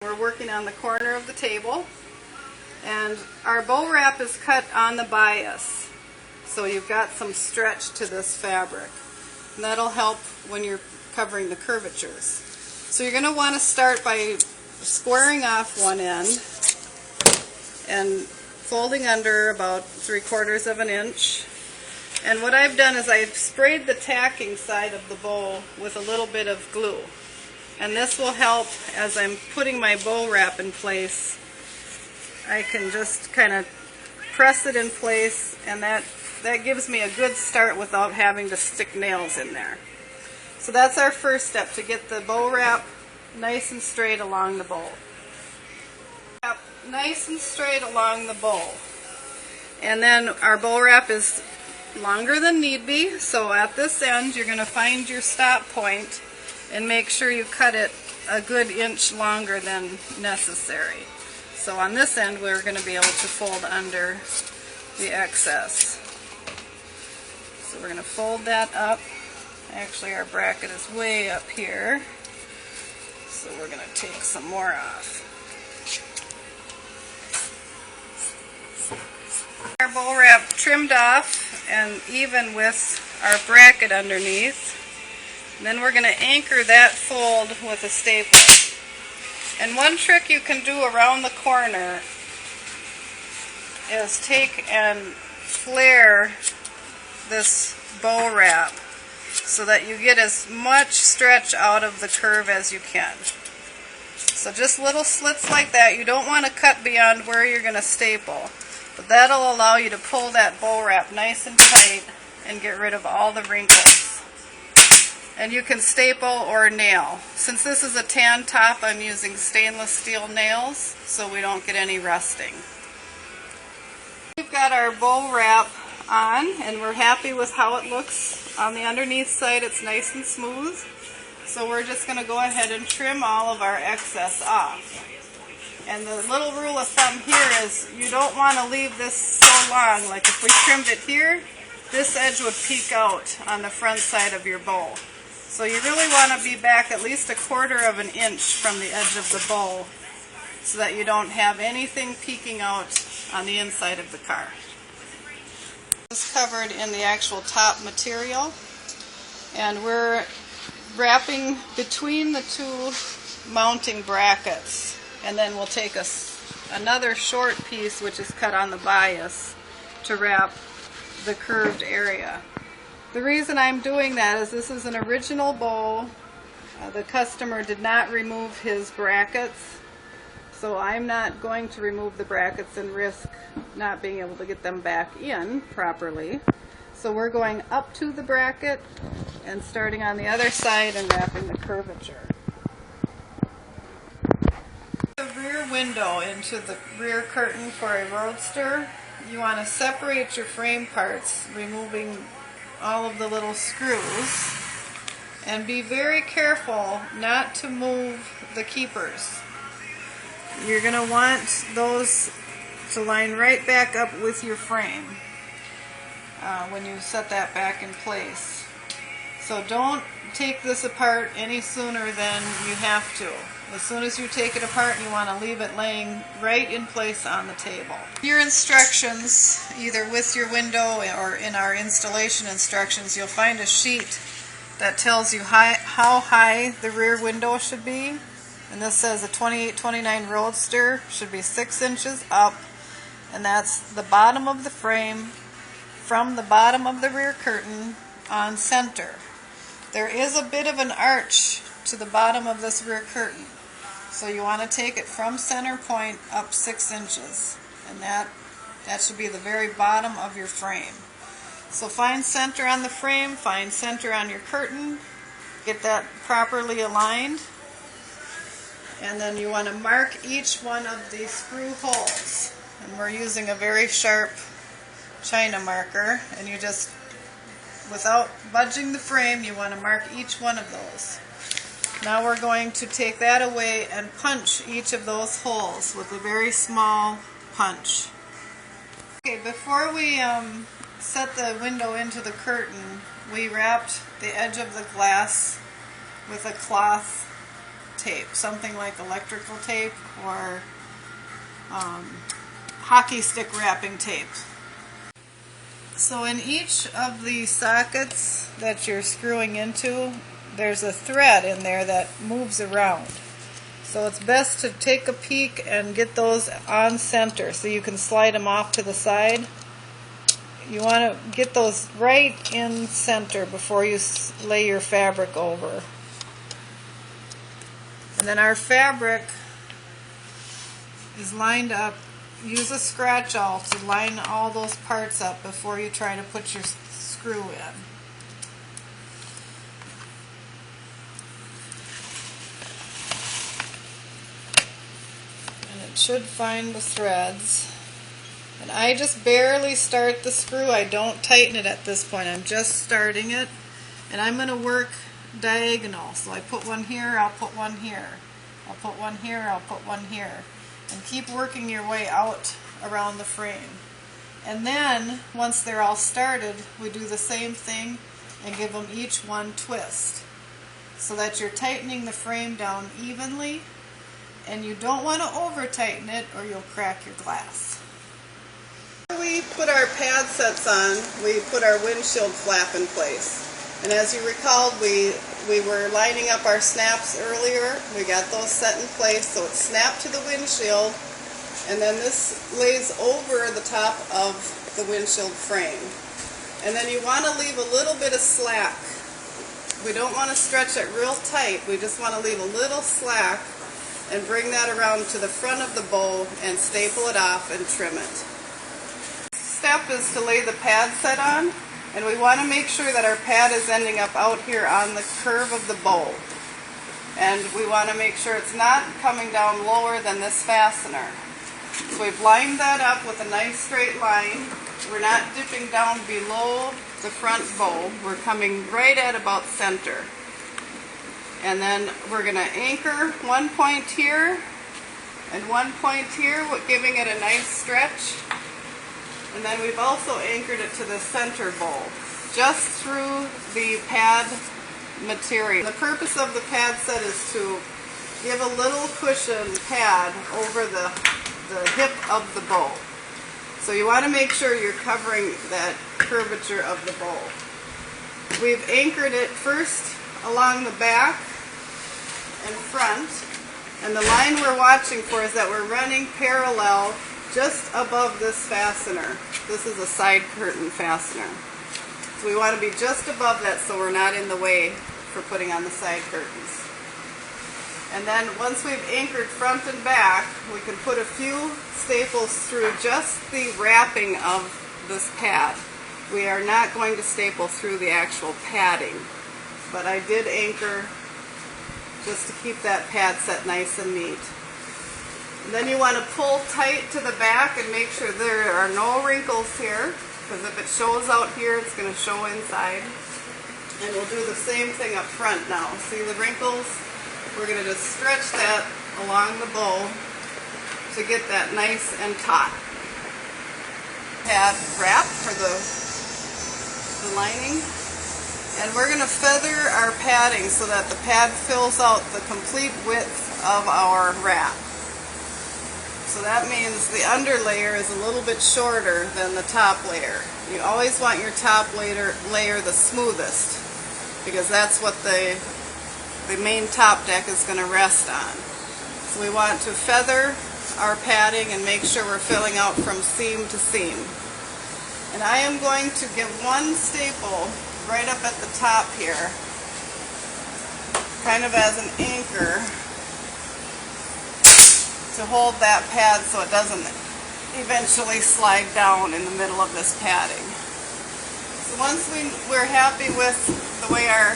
We're working on the corner of the table, and our bow wrap is cut on the bias, so you've got some stretch to this fabric, and that'll help when you're covering the curvatures. So you're going to want to start by squaring off one end and folding under about 3/4 of an inch. And what I've done is I've sprayed the tacking side of the bow with a little bit of glue. And this will help as I'm putting my bow wrap in place. I can just kind of press it in place, and that gives me a good start without having to stick nails in there. So that's our first step, to get the bow wrap nice and straight along the bow. Nice and straight along the bow. And then our bow wrap is longer than need be, so at this end you're going to find your stop point and make sure you cut it a good inch longer than necessary. So on this end we're going to be able to fold under the excess. So we're going to fold that up. Actually, our bracket is way up here, so we're going to take some more off. Our bow wrap trimmed off and even with our bracket underneath. And then we're going to anchor that fold with a staple. And one trick you can do around the corner is take and flare this bow wrap so that you get as much stretch out of the curve as you can. So just little slits like that. You don't want to cut beyond where you're going to staple, but that'll allow you to pull that bow wrap nice and tight and get rid of all the wrinkles. And you can staple or nail. Since this is a tan top, I'm using stainless steel nails so we don't get any rusting. We've got our bow wrap on, and we're happy with how it looks. On the underneath side it's nice and smooth, so we're just going to go ahead and trim all of our excess off. And the little rule of thumb here is you don't want to leave this so long. Like if we trimmed it here, this edge would peek out on the front side of your bow. So you really want to be back at least 1/4 of an inch from the edge of the bow so that you don't have anything peeking out on the inside of the car. It's covered in the actual top material, and we're wrapping between the two mounting brackets, and then we'll take another short piece which is cut on the bias to wrap the curved area. The reason I'm doing that is this is an original bow. The customer did not remove his brackets, so I'm not going to remove the brackets and risk not being able to get them back in properly. So we're going up to the bracket and starting on the other side and wrapping the curvature. The rear window into the rear curtain for a Roadster, you want to separate your frame parts, removing all of the little screws, and be very careful not to move the keepers. You're going to want those to line right back up with your frame when you set that back in place. So don't take this apart any sooner than you have to. As soon as you take it apart, you want to leave it laying right in place on the table. Your instructions, either with your window or in our installation instructions, you'll find a sheet that tells you how high the rear window should be. And this says a 28-29 Roadster should be 6 inches up, and that's the bottom of the frame from the bottom of the rear curtain on center. There is a bit of an arch to the bottom of this rear curtain, so you want to take it from center point up 6 inches, and that should be the very bottom of your frame. So find center on the frame, find center on your curtain, get that properly aligned, and then you want to mark each one of these screw holes. And we're using a very sharp China marker, and you just, without budging the frame, you want to mark each one of those. Now we're going to take that away and punch each of those holes with a very small punch. Okay, before we set the window into the curtain, we wrapped the edge of the glass with a cloth tape, something like electrical tape or hockey stick wrapping tape. So in each of the sockets that you're screwing into, there's a thread in there that moves around. So it's best to take a peek and get those on center so you can slide them off to the side. You want to get those right in center before you lay your fabric over. And then our fabric is lined up. Use a scratch awl to line all those parts up before you try to put your screw in. And it should find the threads. And I just barely start the screw. I don't tighten it at this point. I'm just starting it. And I'm going to work diagonal. So I put one here, I'll put one here. I'll put one here, I'll put one here. And keep working your way out around the frame. And then, once they're all started, we do the same thing and give them each one twist. So that you're tightening the frame down evenly, and you don't want to over tighten it or you'll crack your glass. We put our pad sets on, we put our windshield flap in place. And as you recall, we were lining up our snaps earlier. We got those set in place so it's snapped to the windshield, and then this lays over the top of the windshield frame. And then you want to leave a little bit of slack. We don't want to stretch it real tight, we just want to leave a little slack and bring that around to the front of the bow and staple it off and trim it. Step is to lay the pad set on, and we want to make sure that our pad is ending up out here on the curve of the bow. And we want to make sure it's not coming down lower than this fastener. So we've lined that up with a nice straight line. We're not dipping down below the front bow. We're coming right at about center. And then we're going to anchor one point here and one point here, giving it a nice stretch. And then we've also anchored it to the center bowl, just through the pad material. The purpose of the pad set is to give a little cushion pad over the hip of the bow. So you want to make sure you're covering that curvature of the bow. We've anchored it first along the back and front, and the line we're watching for is that we're running parallel just above this fastener. This is a side curtain fastener. So we want to be just above that so we're not in the way for putting on the side curtains. And then once we've anchored front and back, we can put a few staples through just the wrapping of this pad. We are not going to staple through the actual padding, but I did anchor just to keep that pad set nice and neat. And then you want to pull tight to the back and make sure there are no wrinkles here, because if it shows out here, it's going to show inside. And we'll do the same thing up front now. See the wrinkles? We're going to just stretch that along the bow to get that nice and taut. Pad wrap for the lining. And we're going to feather our padding so that the pad fills out the complete width of our wrap. So that means the under layer is a little bit shorter than the top layer. You always want your top layer the smoothest, because that's what the main top deck is going to rest on. So we want to feather our padding and make sure we're filling out from seam to seam. And I am going to give one staple right up at the top here, kind of as an anchor, to hold that pad so it doesn't eventually slide down in the middle of this padding. So once we're happy with the way our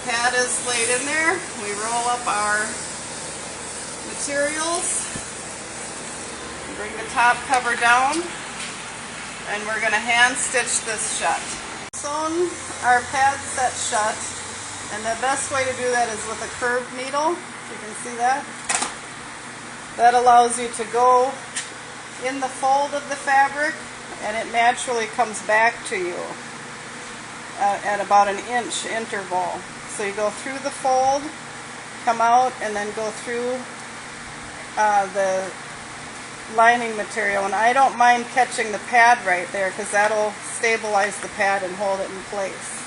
pad is laid in there, we roll up our materials, bring the top cover down, and we're going to hand stitch this shut. Sewn our pad set shut, and the best way to do that is with a curved needle. You can see that. That allows you to go in the fold of the fabric, and it naturally comes back to you at about an inch interval. So you go through the fold, come out and then go through the lining material. And I don't mind catching the pad right there because that'll stabilize the pad and hold it in place.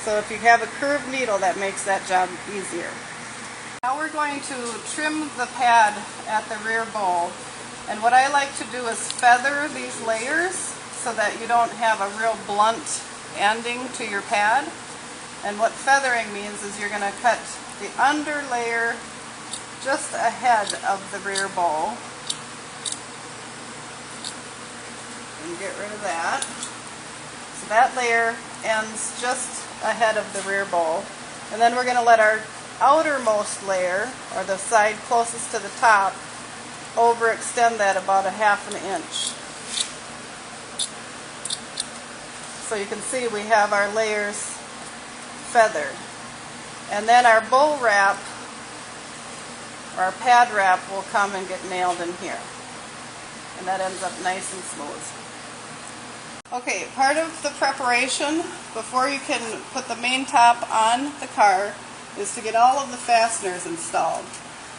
So if you have a curved needle, that makes that job easier. Now we're going to trim the pad at the rear bowl. And what I like to do is feather these layers so that you don't have a real blunt ending to your pad. And what feathering means is you're going to cut the under layer just ahead of the rear bowl. And get rid of that. So that layer ends just ahead of the rear bowl. And then we're going to let our outermost layer, or the side closest to the top, overextend that about 1/2 inch. So you can see we have our layers feathered. And then our bowl wrap, or our pad wrap, will come and get nailed in here. And that ends up nice and smooth. Okay, part of the preparation before you can put the main top on the car is to get all of the fasteners installed.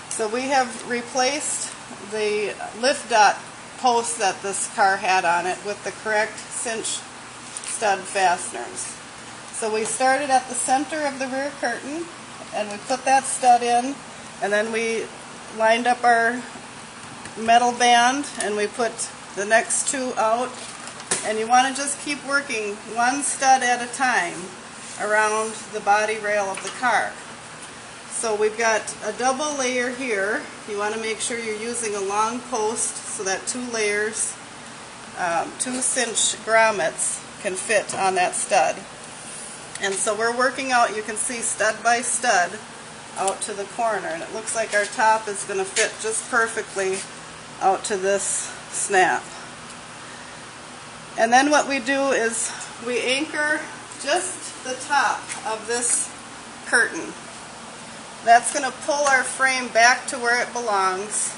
So we have replaced the lift dot post that this car had on it with the correct cinch stud fasteners. So we started at the center of the rear curtain and we put that stud in, and then we lined up our metal band and we put the next 2 out. And you want to just keep working one stud at a time around the body rail of the car. So we've got a double layer here. You want to make sure you're using a long post so that 2 layers, 2 cinch grommets can fit on that stud. And so we're working out, you can see stud by stud out to the corner, and it looks like our top is going to fit just perfectly out to this snap. And then what we do is we anchor just the top of this curtain. That's going to pull our frame back to where it belongs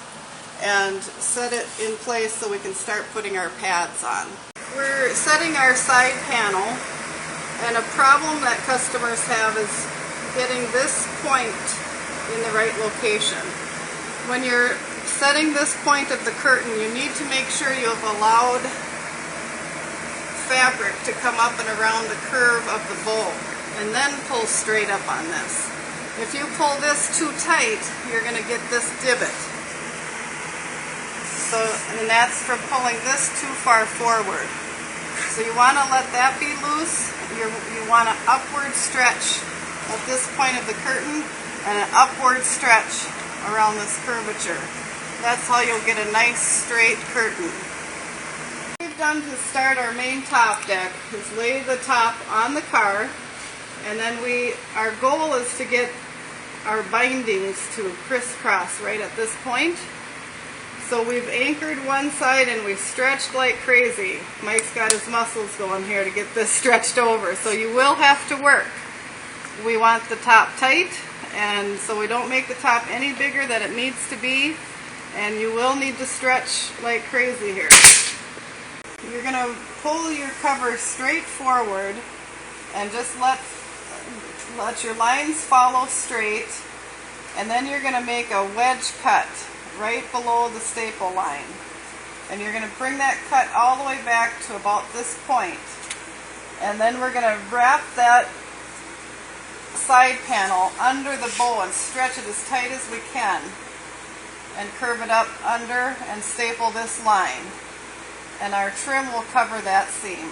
and set it in place so we can start putting our pads on. We're setting our side panel, and a problem that customers have is getting this point in the right location. When you're setting this point of the curtain, you need to make sure you have allowed fabric to come up and around the curve of the bowl, and then pull straight up on this. If you pull this too tight, you're going to get this divot. So, and that's from pulling this too far forward. So you want to let that be loose. You want an upward stretch at this point of the curtain and an upward stretch around this curvature. That's how you'll get a nice straight curtain. Done to start our main top deck is lay the top on the car, and then our goal is to get our bindings to crisscross right at this point. So we've anchored one side and we stretched like crazy. Mike's got his muscles going here to get this stretched over, so you will have to work. We want the top tight, and so we don't make the top any bigger than it needs to be, and you will need to stretch like crazy here. You're going to pull your cover straight forward and just let your lines follow straight, and then you're going to make a wedge cut right below the staple line. And you're going to bring that cut all the way back to about this point. And then we're going to wrap that side panel under the bow and stretch it as tight as we can, and curve it up under and staple this line. And our trim will cover that seam.